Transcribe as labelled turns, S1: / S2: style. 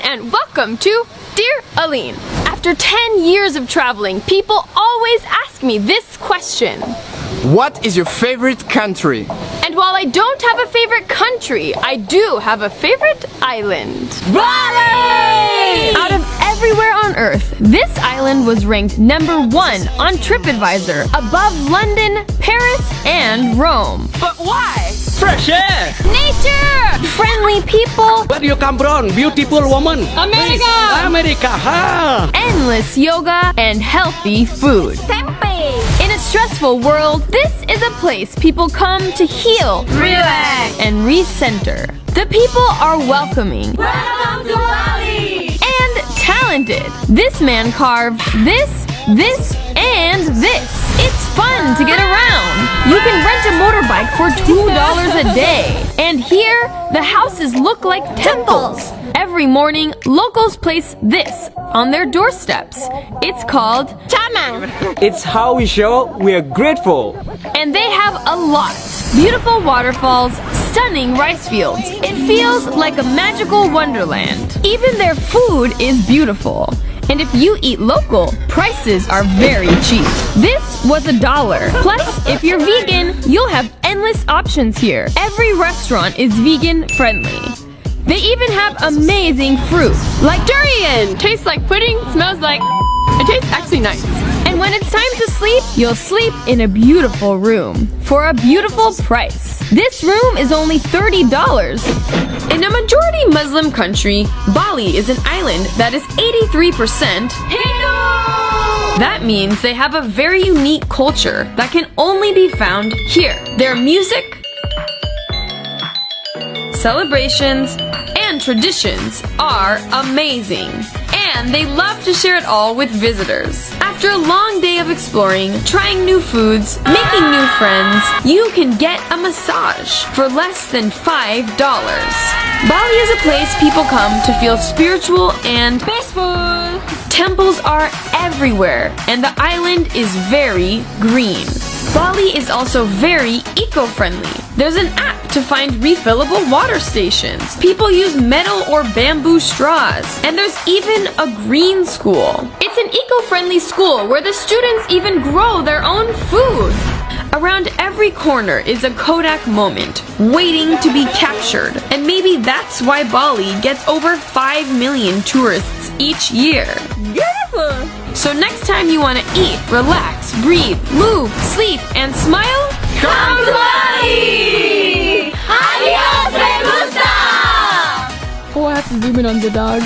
S1: and welcome to Dear Alyne. After 10 years of traveling, people always ask me this question.
S2: What is your favorite country?
S1: And while I don't have a favorite country, I do have a favorite island.
S3: Bali!
S1: Out of everywhere on Earth, this island was ranked #1 on TripAdvisor, above London, Paris, and Rome.
S3: But why? Fresh air!
S1: Nature! Friendly people!
S3: Where do you come from, beautiful woman?
S1: America!
S3: Please. America, ha!
S1: Endless yoga and healthy food. In a stressful world, this is a place people come to heal,
S3: Relax!
S1: and recenter. The people are welcoming
S3: Welcome to Bali!
S1: and talented. This man carved this, and this. It's fun to get around. You can rent a motorbike for $2 a day. And here, the houses look like temples. Every morning, locals place this on their doorsteps. It's called chamang.
S4: It's how we show we are grateful.
S1: And they have a lot. Beautiful waterfalls, stunning rice fields. It feels like a magical wonderland. Even their food is beautiful. And if you eat local, prices are very cheap. This was $1. Plus, if you're vegan, you'll have endless options here. Every restaurant is vegan friendly. They even have amazing fruit, like durian. Tastes like pudding, smells like... It tastes actually nice. And when it's time to sleep, you'll sleep in a beautiful room for a beautiful price. This room is only $30. In a majority Muslim country, Bali is an island that is 83% Hindu. That means they have a very unique culture that can only be found here. Their music, celebrations, and traditions are amazing. And they love to share it all with visitors. After a long day of exploring, trying new foods, making new friends, you can get a massage for less than $5. Bali is a place people come to feel spiritual and peaceful. Temples are everywhere, and the island is very green. Bali is also very eco-friendly. There's an app to find refillable water stations. People use metal or bamboo straws. And there's even a green school. It's an eco-friendly school where the students even grow their own food. Around every corner is a Kodak moment waiting to be captured. And maybe that's why Bali gets over 5 million tourists each year.
S3: Beautiful!
S1: So next time you want to eat, relax, breathe, move, sleep, and smile,
S3: Come to Bali! Adios, me gusta!
S1: Oh, I have to zoom in on the dog.